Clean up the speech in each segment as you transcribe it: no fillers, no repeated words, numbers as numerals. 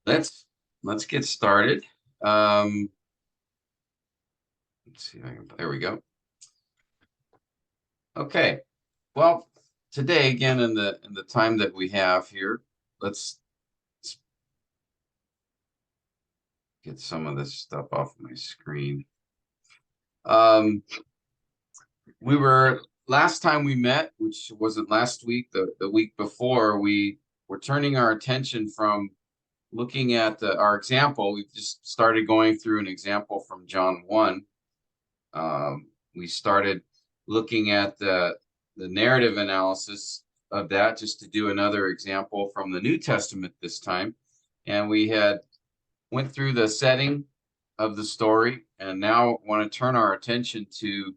Let's get started. Um, let's see if I can, there we go. Okay. Well, today again in the time that we have here, let's get some of this stuff off my screen. Um, we were last time we met, which wasn't last week, the week before, we were turning our attention from looking at our example. We've just started going through an example from John 1. We started looking at the narrative analysis of that, just to do another example from the New Testament this time. And we had went through the setting of the story, and now want to turn our attention to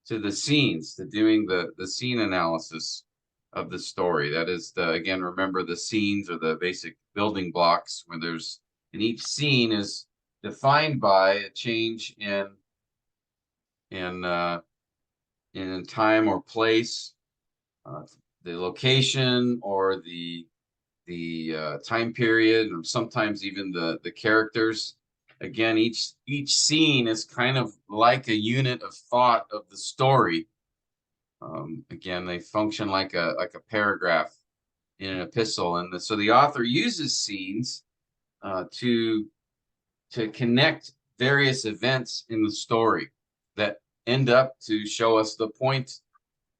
the scenes, to doing the scene analysis of the story. That is, again, remember the scenes are the basic building blocks where and each scene is defined by a change in uh, in time or place, uh, the location or the time period, or sometimes even the characters. Again, each scene is kind of like a unit of thought of the story. Again, they function like a paragraph in an epistle, and so the author uses scenes to connect various events in the story that end up to show us the point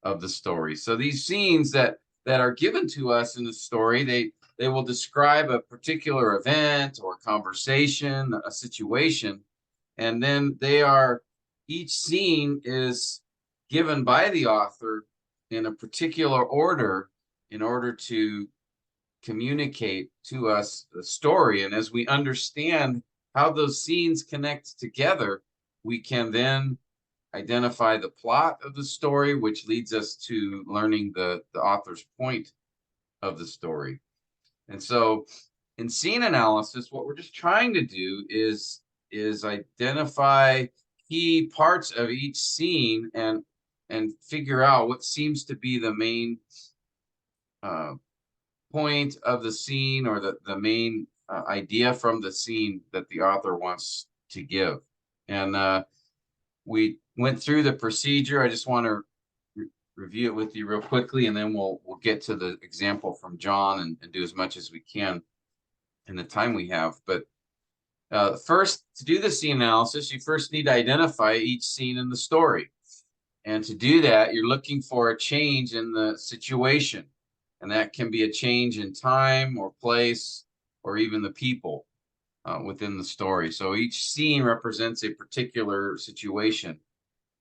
of the story. So these scenes that are given to us in the story, they will describe a particular event or conversation, a situation, and then each scene is given by the author in a particular order in order to communicate to us the story. And as we understand how those scenes connect together, we can then identify the plot of the story, which leads us to learning the author's point of the story. And so in scene analysis, what we're just trying to do is identify key parts of each scene and figure out what seems to be the main uh, point of the scene, or the main idea from the scene that the author wants to give. And we went through the procedure. I just want to review it with you real quickly, and then we'll get to the example from John and do as much as we can in the time we have. But first, to do the scene analysis, you first need to identify each scene in the story. And to do that, you're looking for a change in the situation. And that can be a change in time or place or even the people within the story. So each scene represents a particular situation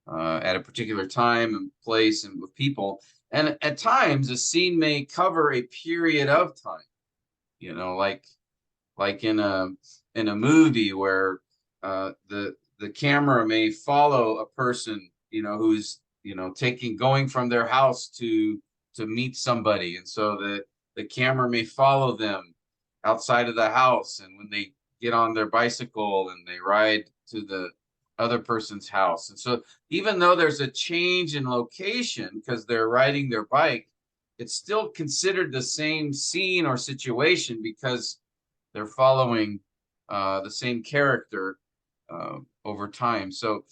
at a particular time and place and with people. And at times, a scene may cover a period of time, like in a movie where the camera may follow a person, who's going from their house to meet somebody, and so the camera may follow them outside of the house, and when they get on their bicycle and they ride to the other person's house. And so even though there's a change in location because they're riding their bike, it's still considered the same scene or situation because they're following the same character over time, so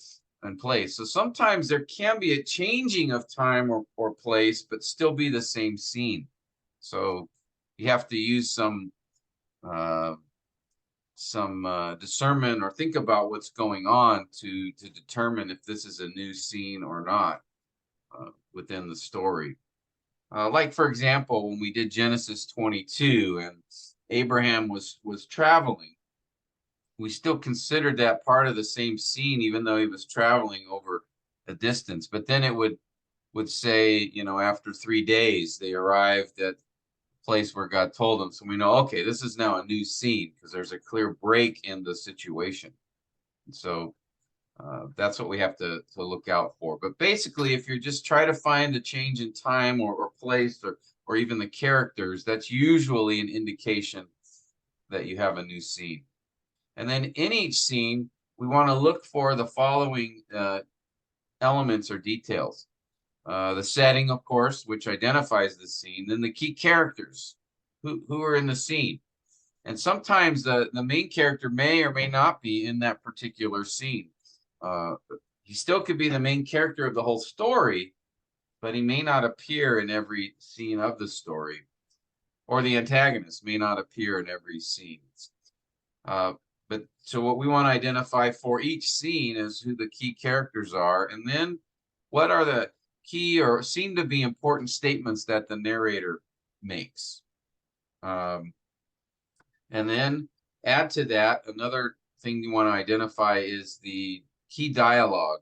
and place. So sometimes there can be a changing of time or place, but still be the same scene. So you have to use uh, some discernment, or think about what's going on to determine if this is a new scene or not within the story. Like, for example, when we did Genesis 22 and Abraham was traveling, we still considered that part of the same scene, even though he was traveling over a distance. But then it would say, after 3 days, they arrived at the place where God told them. So we know, okay, this is now a new scene because there's a clear break in the situation. And so that's what we have to look out for. But basically, if you're just trying to find a change in time or place or even the characters, that's usually an indication that you have a new scene. And then in each scene, we want to look for the following elements or details. The setting, of course, which identifies the scene, then the key characters who are in the scene. And sometimes the main character may or may not be in that particular scene. He still could be the main character of the whole story, but he may not appear in every scene of the story, or the antagonist may not appear in every scene. But so what we want to identify for each scene is who the key characters are, and then what are the key or seem to be important statements that the narrator makes. And then add to that, another thing you want to identify is the key dialogue.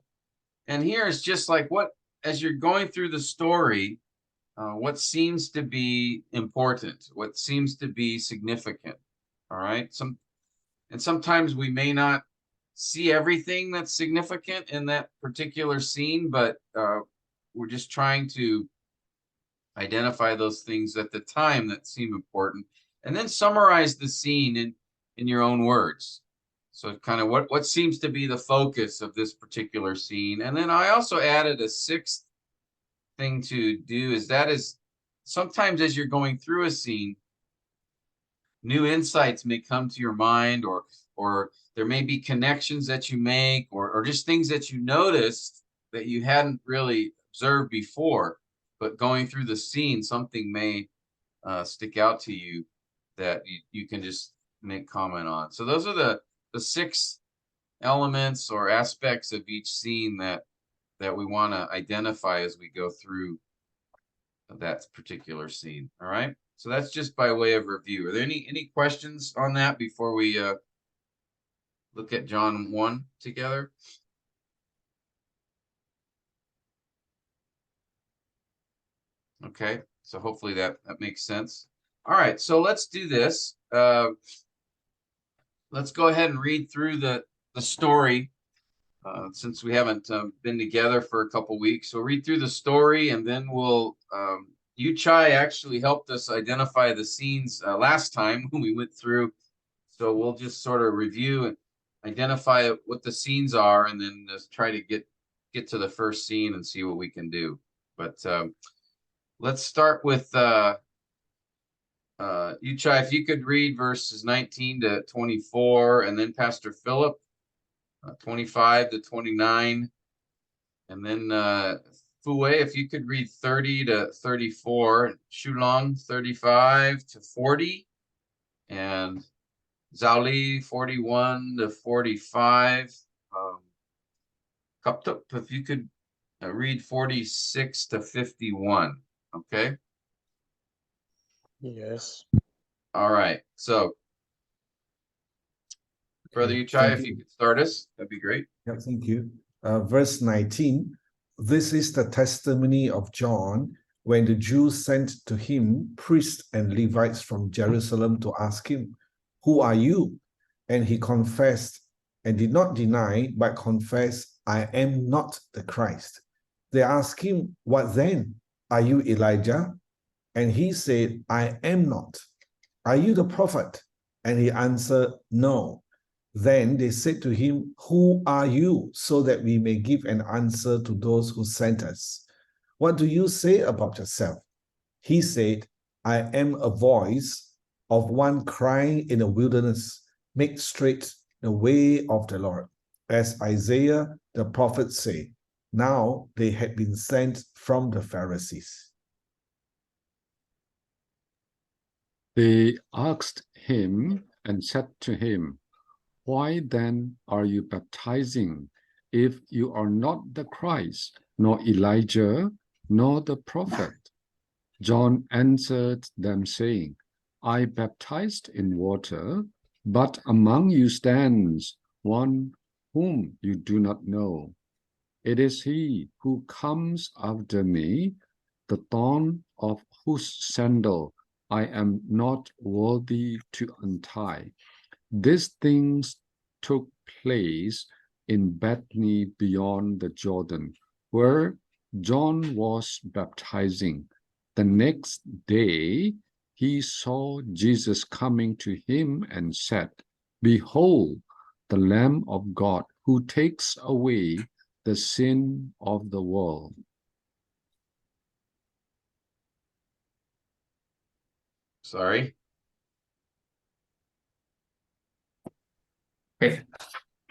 And here is just like what, as you're going through the story, what seems to be important, what seems to be significant. All right. Sometimes we may not see everything that's significant in that particular scene, but we're just trying to identify those things at the time that seem important, and then summarize the scene in your own words. So kind of what seems to be the focus of this particular scene. And then I also added a sixth thing to do is sometimes as you're going through a scene, new insights may come to your mind, or there may be connections that you make, or just things that you noticed that you hadn't really observed before. But going through the scene, something may stick out to you that you can just make comment on. So those are the six elements or aspects of each scene that we want to identify as we go through that particular scene. All right. So that's just by way of review. Are there any questions on that before we look at John 1 together? Okay, so hopefully that makes sense. All right, so let's do this. Let's go ahead and read through the story since we haven't been together for a couple weeks. So read through the story, and then we'll. Yu Chai actually helped us identify the scenes last time when we went through. So we'll just sort of review and identify what the scenes are, and then just try to get to the first scene and see what we can do. But let's start with Yu Chai, if you could read verses 19 to 24, and then Pastor Philip, 25 to 29, and then Fue, if you could read 30 to 34, Shulong 35 to 40, and Zhao 41 to 45. Kaptup, if you could read 46 to 51. Okay. Yes. All right. So, Brother Okay, Yu Chai, if you could start us, that'd be great. Yeah, thank you. Verse 19, this is the testimony of John when the Jews sent to him priests and Levites from Jerusalem to ask him, who are you? And he confessed and did not deny, but confessed, I am not the Christ. They asked him, what then? Are you Elijah? And he said, I am not. Are you the prophet? And he answered, no. Then they said to him, who are you, so that we may give an answer to those who sent us? What do you say about yourself? He said, I am a voice of one crying in the wilderness, make straight the way of the Lord. As Isaiah the prophet said, now they had been sent from the Pharisees. They asked him and said to him, why then are you baptizing if you are not the Christ, nor Elijah, nor the prophet? John answered them, saying, I baptized in water, but among you stands one whom you do not know. It is he who comes after me, the thorn of whose sandal I am not worthy to untie. These things took place in Bethany beyond the Jordan, where John was baptizing. The next day he saw Jesus coming to him and said, behold, the Lamb of God who takes away the sin of the world. Sorry. Okay,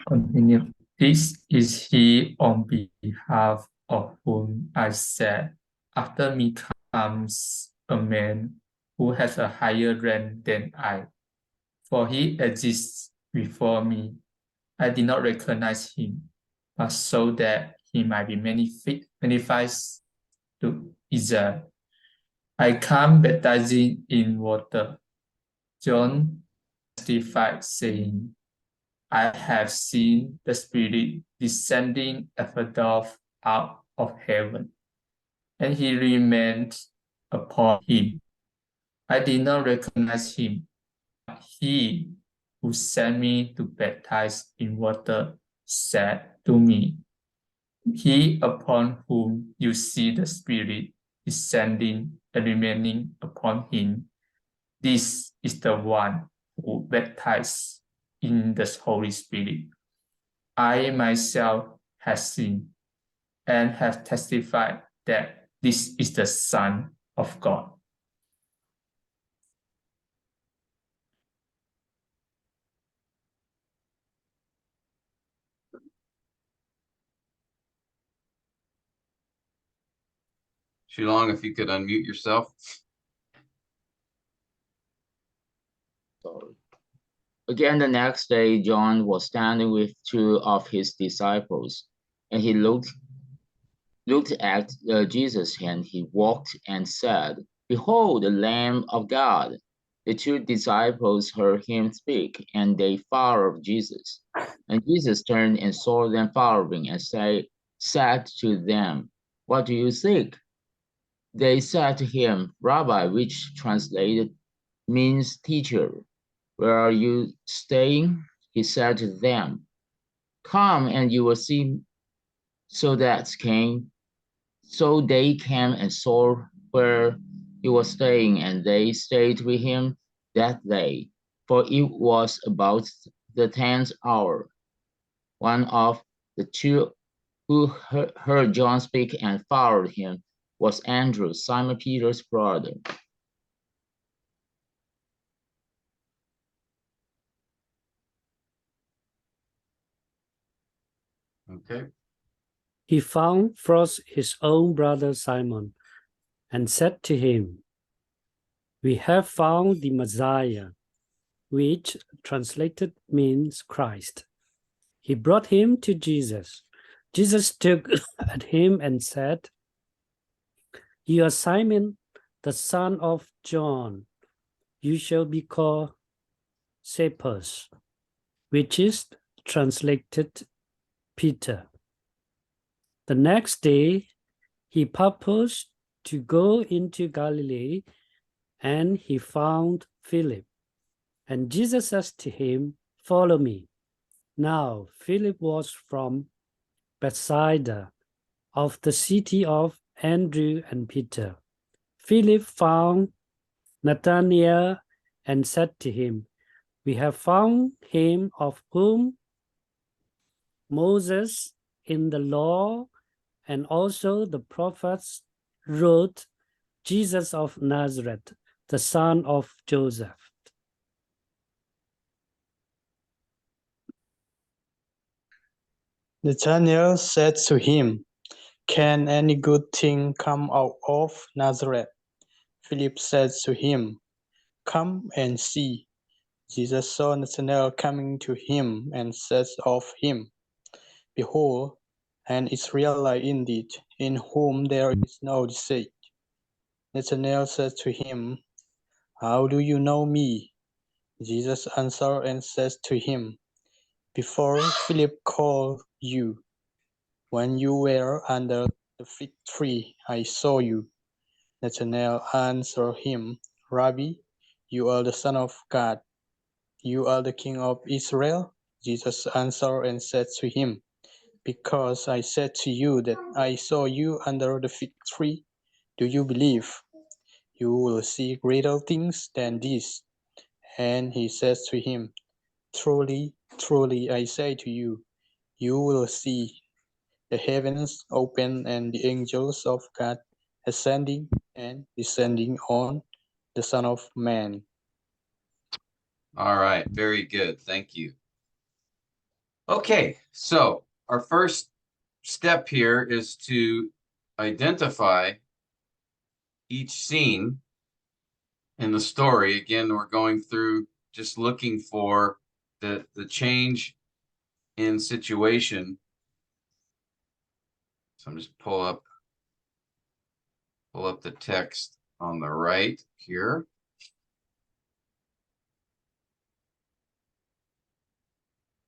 continue. This is he on behalf of whom I said, after me comes a man who has a higher rank than I, for he exists before me. I did not recognize him, but so that he might be magnified to Israel. I come baptizing in water. John testified, saying, I have seen the Spirit descending as a dove out of heaven, and he remained upon him. I did not recognize him. He who sent me to baptize in water said to me, he upon whom you see the Spirit descending and remaining upon him, this is the one who baptizes in the Holy Spirit. I myself have seen and have testified that this is the Son of God. Shulong, if you could unmute yourself. Sorry. Again, the next day, John was standing with two of his disciples, and he looked at Jesus, and he walked and said, Behold, the Lamb of God. The two disciples heard him speak, and they followed Jesus. And Jesus turned and saw them following, and said to them, What do you seek? They said to him, Rabbi, which translated means teacher. Where are you staying? He said to them, Come and you will see. So they came and saw where he was staying, and they stayed with him that day, for it was about the 10th hour. One of the two who heard John speak and followed him was Andrew, Simon Peter's brother. Okay. He found first his own brother Simon and said to him, We have found the Messiah, which translated means Christ. He brought him to Jesus. Jesus took at him and said, You are Simon, the son of John. You shall be called Cephas, which is translated Peter. The next day, he purposed to go into Galilee, and he found Philip. And Jesus said to him, Follow me. Now, Philip was from Bethsaida, of the city of Andrew and Peter. Philip found Nathanael and said to him, We have found him of whom Moses in the law and also the prophets wrote, Jesus of Nazareth, the son of Joseph. Nathanael said to him, Can any good thing come out of Nazareth? Philip said to him, Come and see. Jesus saw Nathanael coming to him and said of him, Behold, an Israelite indeed, in whom there is no deceit. Nathanael said to him, How do you know me? Jesus answered and said to him, Before Philip called you, when you were under the fig tree, I saw you. Nathanael answered him, Rabbi, you are the Son of God. You are the King of Israel. Jesus answered and said to him, Because I said to you that I saw you under the fig tree, do you believe? You will see greater things than this. And he says to him, Truly, truly, I say to you, you will see the heavens open and the angels of God ascending and descending on the Son of Man. All right. Very good. Thank you. Okay, so our first step here is to identify each scene in the story. Again, we're going through just looking for the change in situation. So I'm just pull up the text on the right here.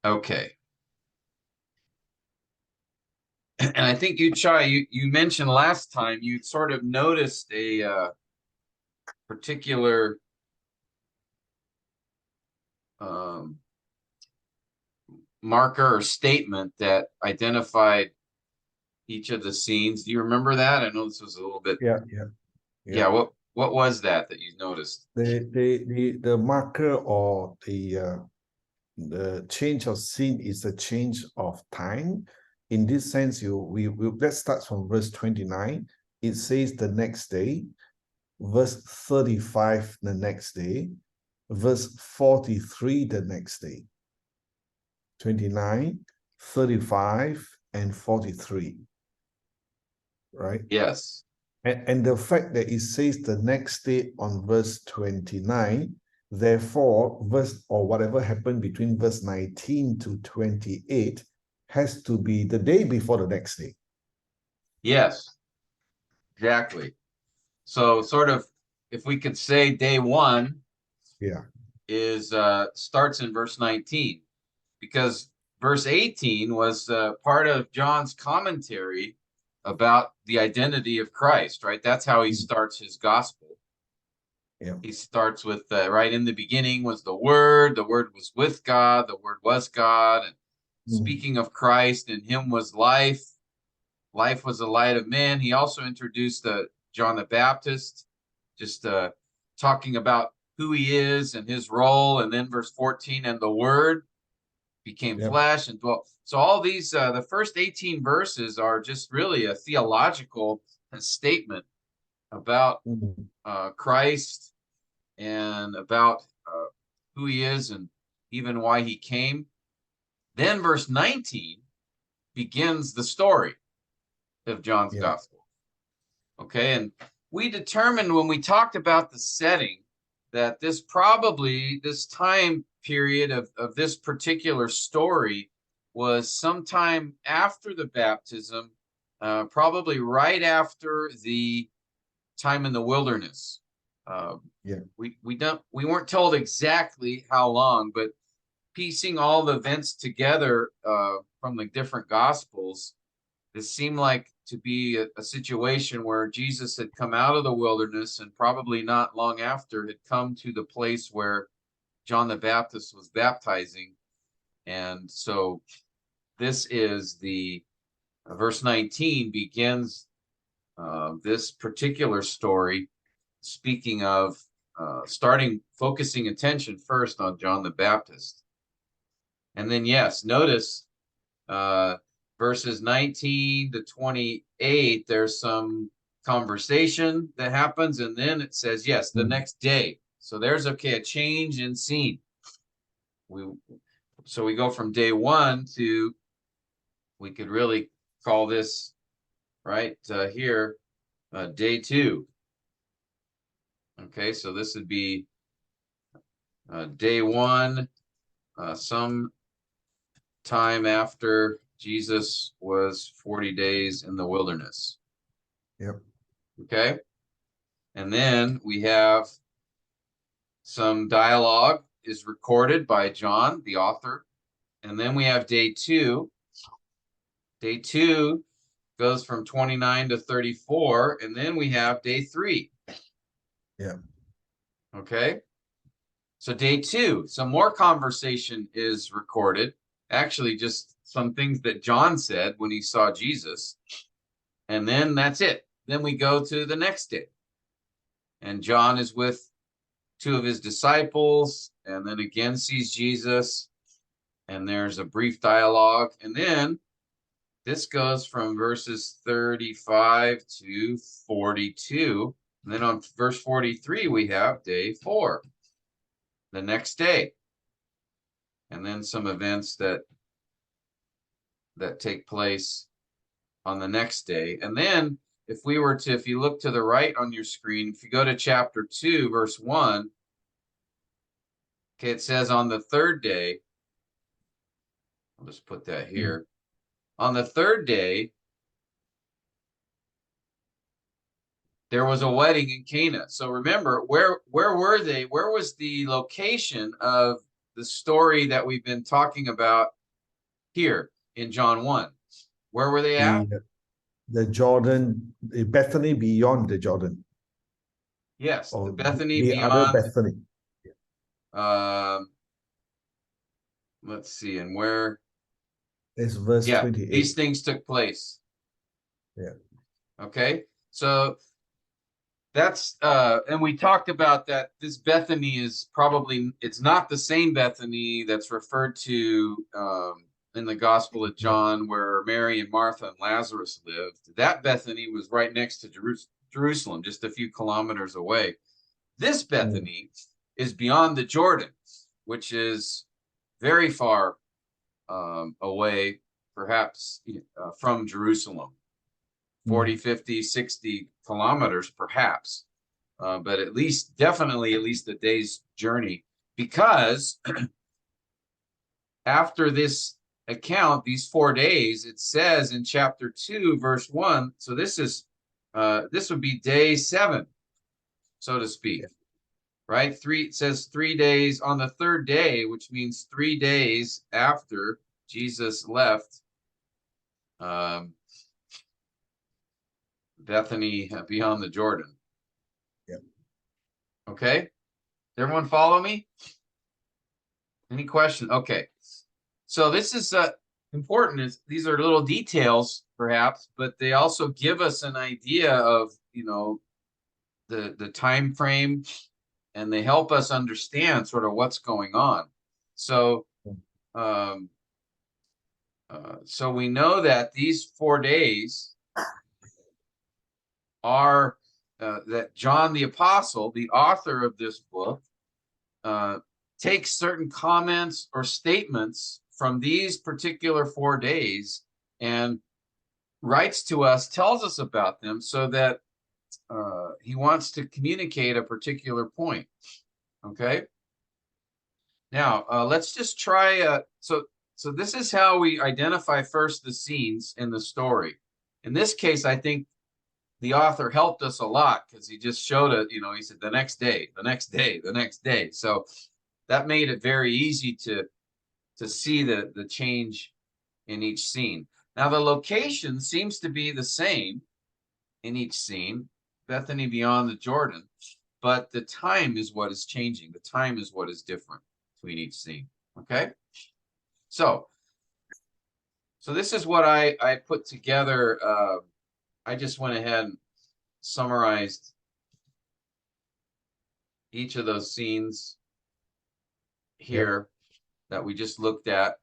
Okay. And I think you, Chai, you mentioned last time you sort of noticed a particular marker or statement that identified each of the scenes. Do you remember that? I know this was a little bit. Yeah. Yeah. What was that you noticed? The marker or the change of scene is a change of time. In this sense, let's start from verse 29. It says the next day, verse 35 the next day, verse 43 the next day. 29, 35, and 43. Right? Yes. And the fact that it says the next day on verse 29, therefore, verse or whatever happened between verse 19 to 28 has to be the day before the next day. Yes, exactly. So sort of, if we could say day one is starts in verse 19, because verse 18 was part of John's commentary about the identity of Christ, right? That's how he starts his gospel. Yeah. He starts with right in the beginning was the Word was with God, the Word was God. And speaking of Christ, in him was life. Life was the light of men. He also introduced John the Baptist, just talking about who he is and his role. And then verse 14, and the Word became flesh and dwelt. So all these, the first 18 verses are just really a theological statement about Christ and about who he is and even why he came. Then verse 19 begins the story of John's gospel. Okay, and we determined when we talked about the setting that this time period of this particular story was sometime after the baptism, probably right after the time in the wilderness. We weren't told exactly how long, but piecing all the events together from the different gospels, it seemed like to be a situation where Jesus had come out of the wilderness and probably not long after had come to the place where John the Baptist was baptizing. And so this is the verse 19 begins this particular story, speaking of focusing attention first on John the Baptist. And then, yes, notice verses 19 to 28, there's some conversation that happens, and then it says, yes, the next day. So there's a change in scene. So we go from day one to, we could really call this right here, day two. Okay, so this would be day one, some time after Jesus was 40 days in the wilderness. Yep. Okay. And then we have some dialogue is recorded by John, the author. And then we have day two. Day two goes from 29 to 34. And then we have day three. Yeah. Okay. So day two, some more conversation is recorded. Actually, just some things that John said when he saw Jesus. And then that's it. Then we go to the next day. And John is with two of his disciples and then again sees Jesus. And there's a brief dialogue. And then this goes from verses 35 to 42. And then on verse 43, we have day four, the next day. And then some events that that take place on the next day. And then if you look to the right on your screen, if you go to chapter 2, verse 1, okay, it says on the third day, I'll just put that here. On the third day, there was a wedding in Cana. So remember, where were they? Where was the location of the story that we've been talking about here in John 1? Where were they at? The Jordan, Bethany beyond the Jordan. Yes, Or the Bethany the other beyond. Bethany. Let's see, and where? It's verse Yeah, 28. these things took place. Yeah. Okay, so that's and we talked about that this Bethany is probably, it's not the same Bethany that's referred to in the Gospel of John where Mary and Martha and Lazarus lived. That Bethany was right next to Jerusalem, just a few kilometers away. This Bethany is beyond the Jordan, which is very far away, perhaps from Jerusalem. 40, 50, 60 kilometers, perhaps. But definitely at least a day's journey. Because after this account, these 4 days, it says in chapter 2, verse 1, so this would be day 7, so to speak. Right? It says 3 days on the third day, which means 3 days after Jesus left Bethany beyond the Jordan. Yep. Okay. Everyone follow me? Any question? Okay. So this is important. These are little details, perhaps, but they also give us an idea of, the time frame, and they help us understand sort of what's going on. So, so we know that these 4 days are that John the Apostle, the author of this book, takes certain comments or statements from these particular 4 days and writes to us, tells us about them, so that he wants to communicate a particular point. Okay. Now let's just try. So this is how we identify first the scenes in the story. In this case, I think the author helped us a lot because he just showed it. He said the next day, the next day, the next day. So that made it very easy to see the change in each scene. Now the location seems to be the same in each scene, Bethany beyond the Jordan, but the time is what is changing. The time is what is different between each scene. Okay, so this is what I put together. I just went ahead and summarized each of those scenes here that we just looked at.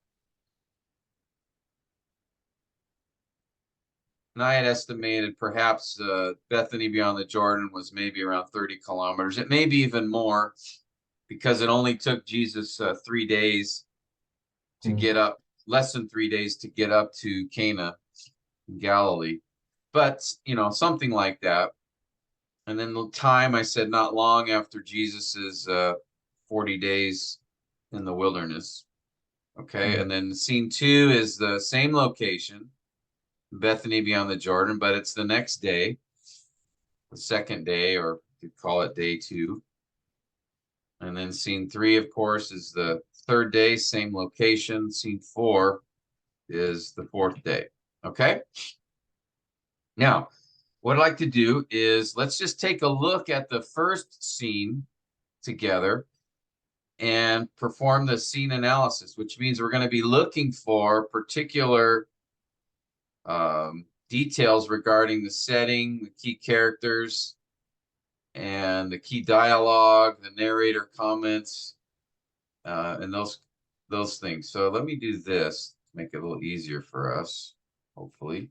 And I had estimated perhaps Bethany beyond the Jordan was maybe around 30 kilometers. It may be even more because it only took Jesus 3 days to get up, less than 3 days to get up to Cana in Galilee. But, something like that. And then the time, I said not long after Jesus's 40 days in the wilderness. Okay, and then scene 2 is the same location, Bethany beyond the Jordan, but it's the next day, the second day, or you could call it day 2. And then scene 3, of course, is the third day, same location. Scene 4 is the 4th day. Okay. Now, what I'd like to do is let's just take a look at the first scene together and perform the scene analysis, which means we're going to be looking for particular details regarding the setting, the key characters, and the key dialogue, the narrator comments, and those things. So let me do this to make it a little easier for us, hopefully.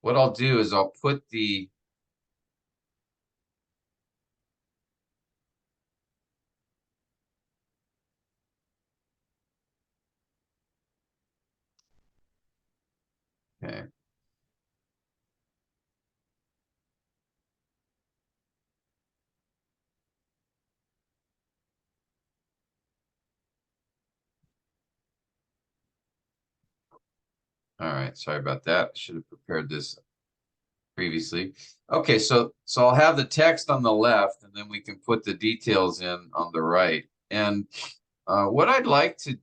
What I'll do is I'll put the Okay. All right, sorry about that. Should have prepared this previously. Okay, so I'll have the text on the left, and then we can put the details in on the right. And what I'd like to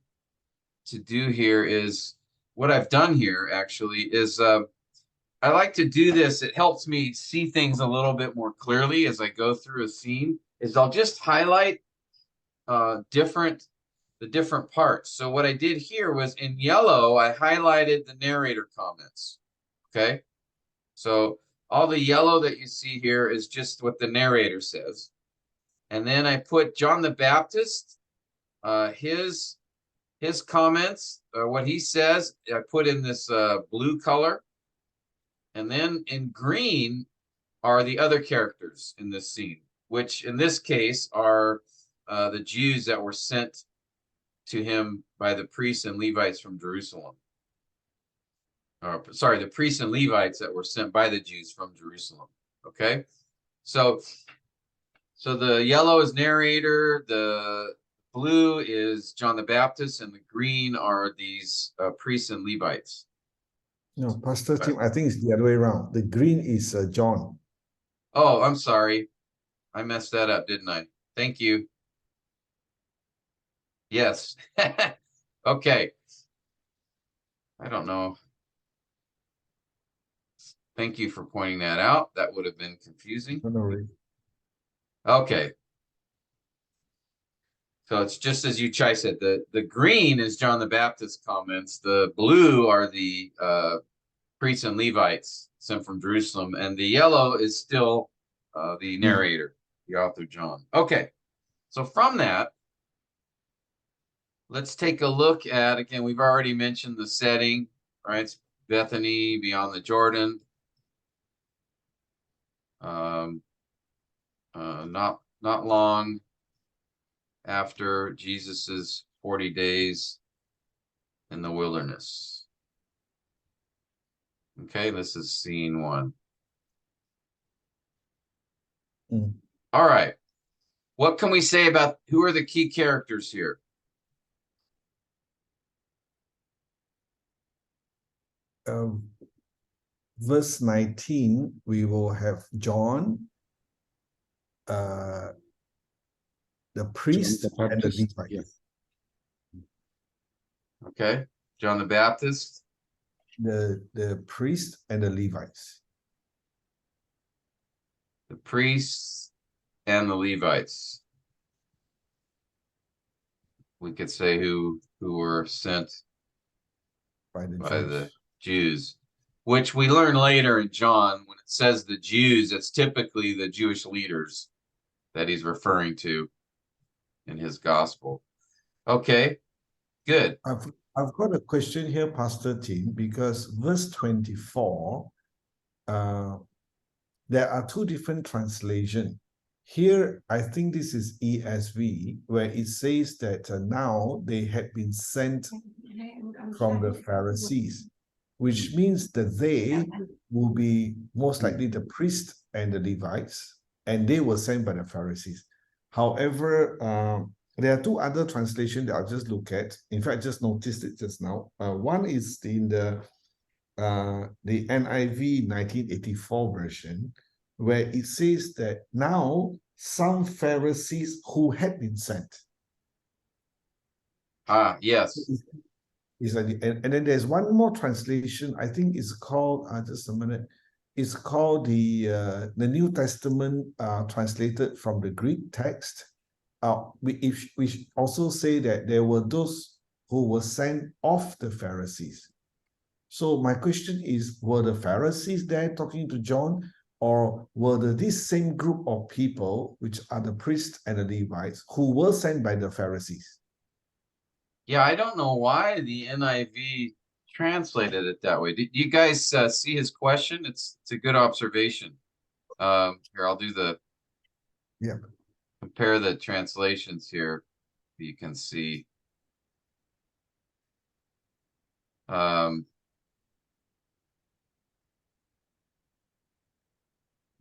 do here is what I've done here actually is I like to do this. It helps me see things a little bit more clearly as I go through a scene. Is I'll just highlight the different parts. So what I did here was in yellow, I highlighted the narrator comments. Okay. So all the yellow that you see here is just what the narrator says. And then I put John the Baptist, his comments, what he says, I put in this blue color. And then in green are the other characters in this scene, which in this case are the Jews that were sent to him by the priests and Levites from Jerusalem. Sorry, the priests and Levites that were sent by the Jews from Jerusalem. Okay, so the yellow is narrator, the blue is John the Baptist, and the green are these priests and Levites. No, Pastor Tim, I think it's the other way around. The green is John. Oh, I'm sorry. I messed that up, didn't I? Thank you. Yes. Okay. I don't know. Thank you for pointing that out. That would have been confusing. No worries. Okay. So it's just as you Chai said, the green is John the Baptist comments. The blue are the priests and Levites sent from Jerusalem. And the yellow is still the narrator, the author John. Okay. So from that, let's take a look at, again, we've already mentioned the setting, right? It's Bethany, beyond the Jordan. Not long after Jesus's 40 days in the wilderness. Okay, this is scene 1. All right. What can we say about who are the key characters here? Verse 19, we will have John, the priest, John the and the Baptist, Levite. yeah. Okay, John the Baptist. The priest and the Levites. The priests and the Levites. We could say who were sent By the by Jews. the Jews, which we learn later in John when it says the Jews, it's typically the Jewish leaders that he's referring to in his gospel. Okay, good. I've got a question here, Pastor Tim, because verse 24, there are two different translations. Here, I think this is ESV, where it says that now they had been sent from the Pharisees, which means that they will be most likely the priests and the Levites, and they were sent by the Pharisees. However, there are two other translations that I'll just look at. In fact, I just noticed it just now. One is in the NIV 1984 version, where it says that now some Pharisees who had been sent. Yes. It's like, and then there's one more translation, I think it's called, just a minute, it's called the New Testament translated from the Greek text. We also say that there were those who were sent of the Pharisees. So my question is, were the Pharisees there talking to John, or were this same group of people, which are the priests and the Levites, who were sent by the Pharisees? Yeah, I don't know why the NIV translated it that way. Did you guys see his question? It's a good observation. Here, I'll do the compare the translations here. You can see.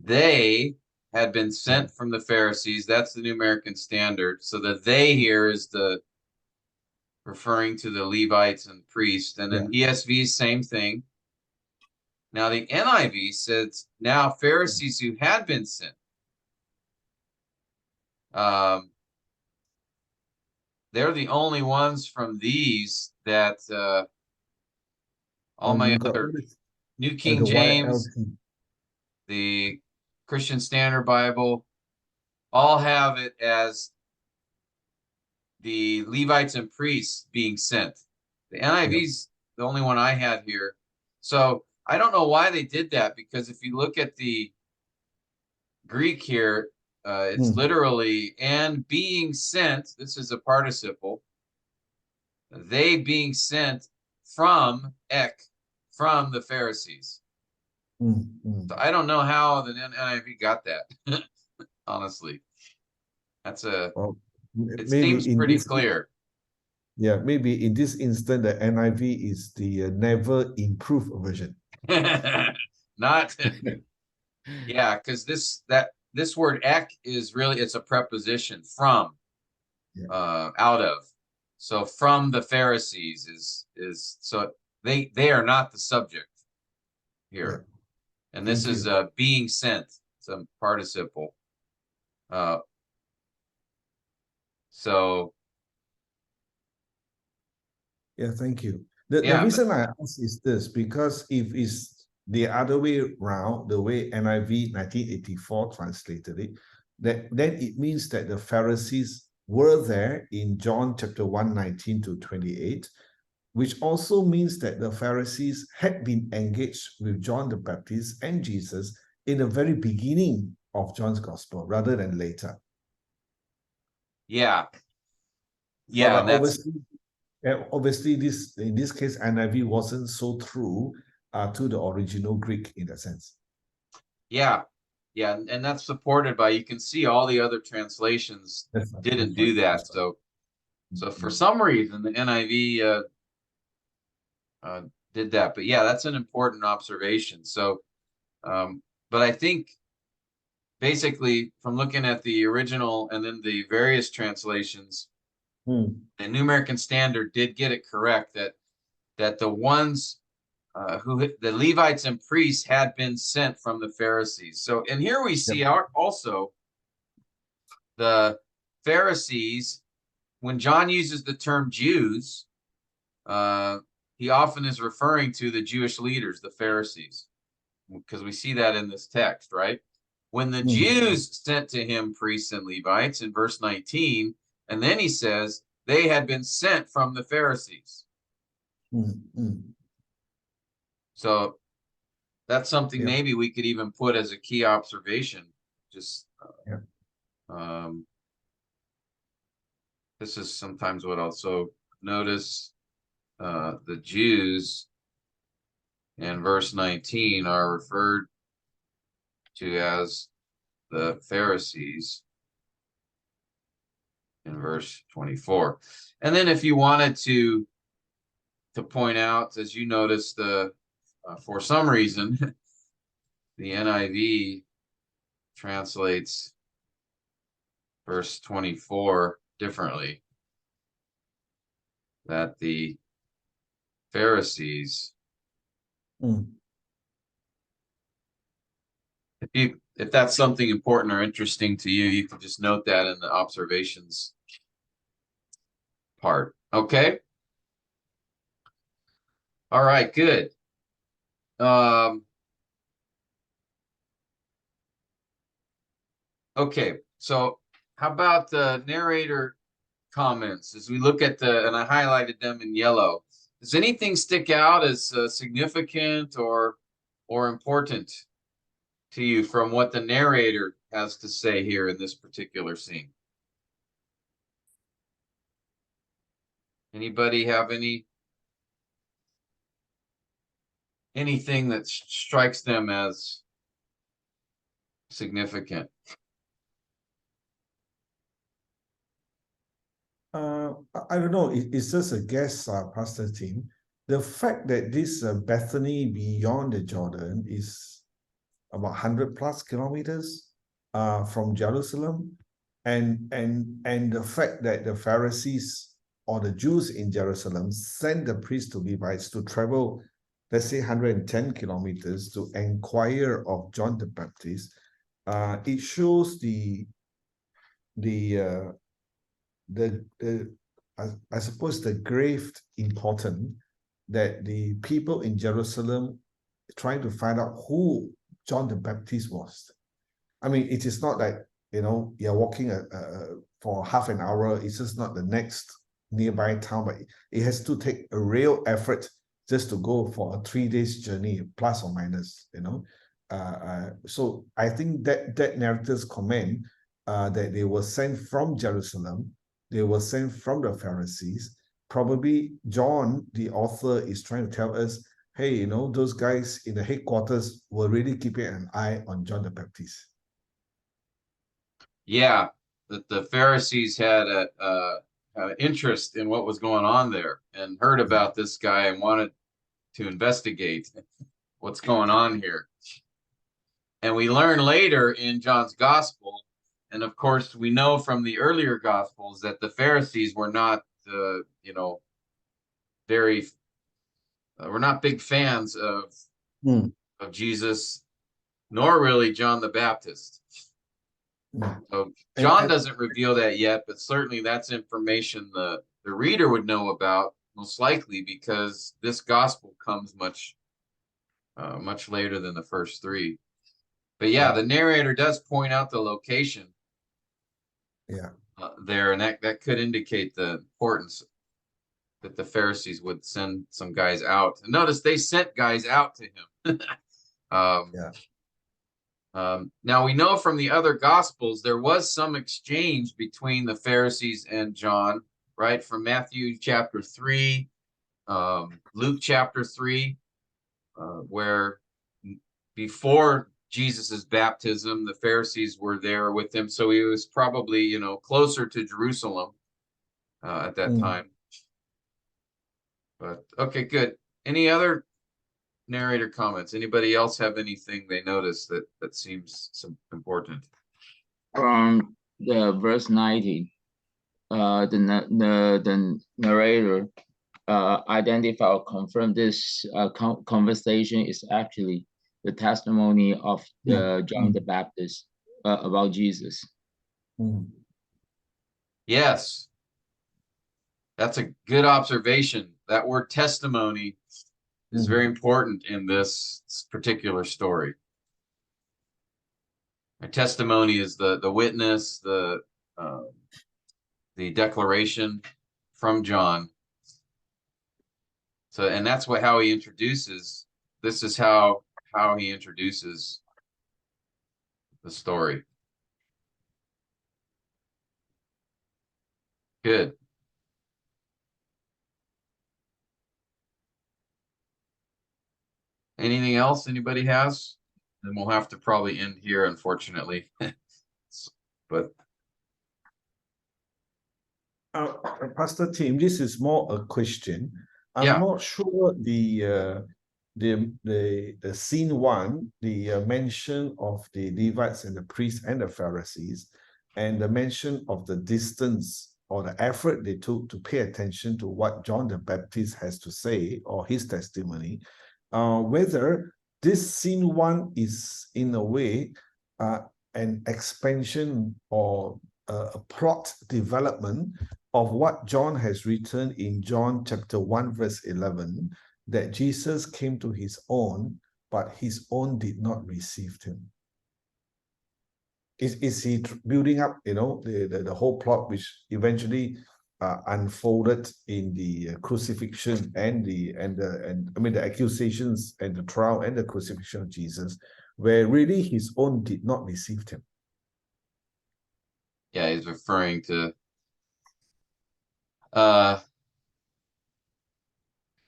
they had been sent from the Pharisees. That's the New American Standard. So the they here is the referring to the Levites and priests. And then ESV, same thing. Now the NIV says, now Pharisees who had been sent. They're the only ones from these that all my other New King James, the Christian Standard Bible, all have it as the Levites and priests being sent. The NIV's the only one I had here. So I don't know why they did that, because if you look at the Greek here, it's literally and being sent. This is a participle. They being sent from from the Pharisees. So I don't know how the NIV got that. Honestly, that's it seems pretty clear. Yeah, maybe in this instance, the NIV is the never improved version. Not, yeah, because this word ek is really, it's a preposition, from, out of. So from the Pharisees is so they are not the subject here. And this is being sent. It's a participle. So yeah, thank you. The reason I ask is this, because if it's the other way around, the way NIV 1984 translated it, then it means that the Pharisees were there in John chapter 1, 19 to 28, which also means that the Pharisees had been engaged with John the Baptist and Jesus in the very beginning of John's gospel rather than later. Yeah. But obviously this, in this case, NIV wasn't so true to the original Greek in that sense. Yeah, and that's supported by, you can see all the other translations didn't do that. So for some reason the NIV did that. But yeah, that's an important observation. So but I think basically from looking at the original and then the various translations, the New American Standard did get it correct that the ones who the Levites and priests had been sent from the Pharisees. So, and here we see also the Pharisees, when John uses the term Jews, he often is referring to the Jewish leaders, the Pharisees, because we see that in this text, right? When the Jews sent to him priests and Levites in verse 19, and then he says they had been sent from the Pharisees. So that's something maybe we could even put as a key observation. Just this is sometimes what also notice the Jews in verse 19 are referred to as the Pharisees in verse 24. And then if you wanted to point out, as you notice, the for some reason the NIV translates verse 24 differently, that the Pharisees, if that's something important or interesting to you, you can just note that in the observations part. Okay. All right, good. Okay, so how about the narrator comments as we look at and I highlighted them in yellow. Does anything stick out as significant or important to you from what the narrator has to say here in this particular scene? Anybody have anything that strikes them as significant? I don't know. It's just a guess, Pastor Tim. The fact that this Bethany beyond the Jordan is about 100+ kilometers from Jerusalem, and the fact that the Pharisees or the Jews in Jerusalem sent the priests to Levites to travel, let's say 110 kilometers to inquire of John the Baptist, it shows I suppose the grave importance that the people in Jerusalem trying to find out who John the Baptist was. I mean, it is not like, you're walking for half an hour. It's just not the next nearby town, but it has to take a real effort just to go for a 3 days journey, plus or minus, so I think that narrative's comment that they were sent from Jerusalem, they were sent from the Pharisees. Probably John, the author, is trying to tell us, hey, those guys in the headquarters were really keeping an eye on John the Baptist. Yeah, that the Pharisees had a interest in what was going on there and heard about this guy and wanted to investigate what's going on here. And we learn later in John's gospel, and of course we know from the earlier gospels, that the Pharisees were not we're not big fans of Jesus, nor really John the Baptist. So John doesn't reveal that yet, but certainly that's information the reader would know about, most likely, because this gospel comes much later than the first three. But yeah, the narrator does point out the location there, and that could indicate the importance that the Pharisees would send some guys out. And notice they sent guys out to him. Now we know from the other gospels there was some exchange between the Pharisees and John, right? From Matthew chapter 3, Luke chapter 3, where before Jesus's baptism, the Pharisees were there with him, so he was probably closer to Jerusalem at that time. But okay, good. Any other narrator comments? Anybody else have anything they noticed that seems important? From the verse 90, the narrator identify or confirm this conversation is actually the testimony of John the Baptist about Jesus. Yes, that's a good observation. That word testimony is very important in this particular story. A testimony is the witness, the declaration from John. So, and that's how he introduces. This is how he introduces the story. Good. Anything else anybody has? Then we'll have to probably end here, unfortunately. But Pastor Tim, this is more a question. I'm not sure the scene one, the mention of the Levites and the priests and the Pharisees, and the mention of the distance or the effort they took to pay attention to what John the Baptist has to say or his testimony, whether this scene one is in a way an expansion or a plot development of what John has written in John chapter 1 verse 11, that Jesus came to his own, but his own did not receive him. Is he building up, the whole plot which eventually unfolded in the crucifixion and the accusations and the trial and the crucifixion of Jesus, where really his own did not receive him? Yeah, he's referring to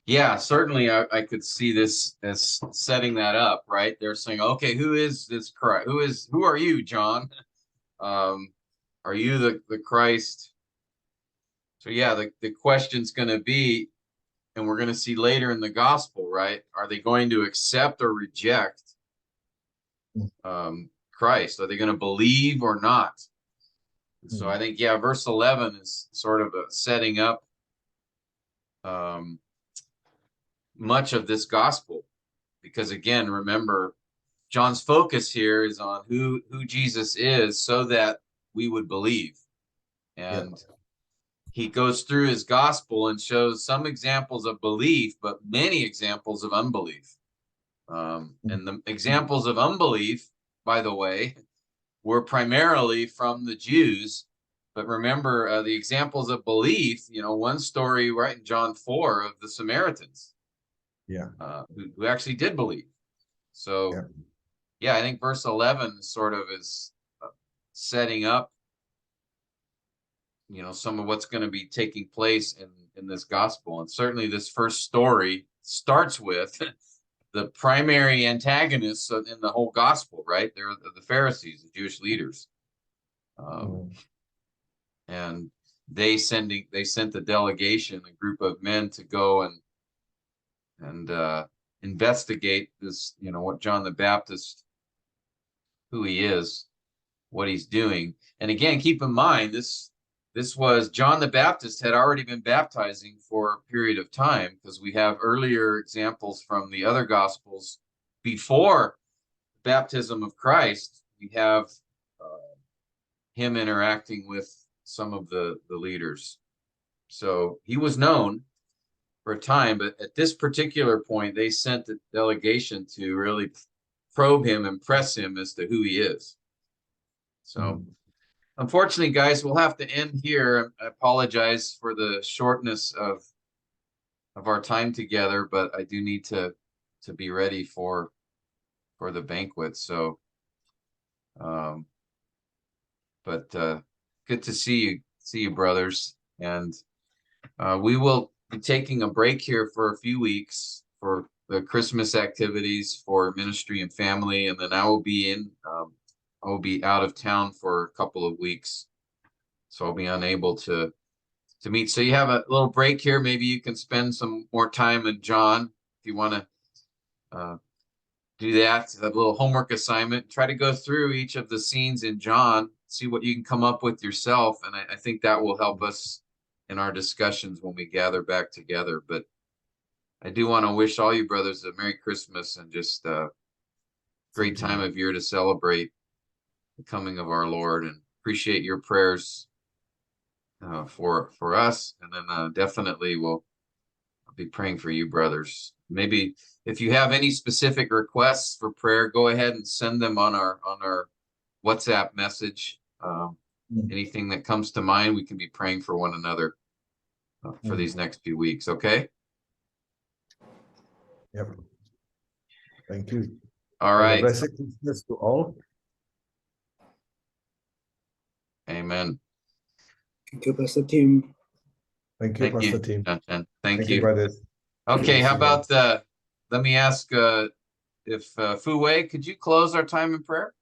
yeah, certainly I could see this as setting that up, right? They're saying, okay, who is this Christ? Who are you, John? Are you the Christ? So yeah, the question's going to be, and we're going to see later in the gospel, right? Are they going to accept or reject Christ? Are they going to believe or not? And so I think, yeah, verse 11 is sort of setting up much of this gospel, because again, remember, John's focus here is on who Jesus is, so that we would believe. And he goes through his gospel and shows some examples of belief, but many examples of unbelief. And the examples of unbelief, by the way, were primarily from the Jews. But remember, the examples of belief, one story right in John 4 of the Samaritans, who actually did believe. So, yeah, I think verse 11 sort of is setting up, some of what's going to be taking place in this gospel. And certainly this first story starts with the primary antagonists in the whole gospel, right? They're the Pharisees, the Jewish leaders. And they sent a delegation, a group of men, to go and investigate this, what John the Baptist, who he is, what he's doing. And again, keep in mind, this was John the Baptist had already been baptizing for a period of time, because we have earlier examples from the other gospels before baptism of Christ. We have him interacting with some of the leaders. So he was known for a time, but at this particular point, they sent a delegation to really probe him and press him as to who he is. So unfortunately, guys, we'll have to end here. I apologize for the shortness of our time together, but I do need to be ready for the banquet. So, but good to see you, brothers. And we will be taking a break here for a few weeks for the Christmas activities for ministry and family, and then I will be out of town for a couple of weeks, so I'll be unable to meet. So you have a little break here. Maybe you can spend some more time with John if you want to do that. A little homework assignment. Try to go through each of the scenes in John, see what you can come up with yourself, and I think that will help us in our discussions when we gather back together. But I do want to wish all you brothers a Merry Christmas and just a great time of year to celebrate the coming of our Lord, and appreciate your prayers for us. And then definitely I'll be praying for you, brothers. Maybe if you have any specific requests for prayer, go ahead and send them on our WhatsApp message. Anything that comes to mind, we can be praying for one another for these next few weeks. Okay. Yep. Thank you. All right. Blessed Christmas to all. Amen. Thank you, Pastor Tim. Thank you, Pastor Tim. Thank you, brothers. Okay, how about let me ask if Fu Wei, could you close our time in prayer?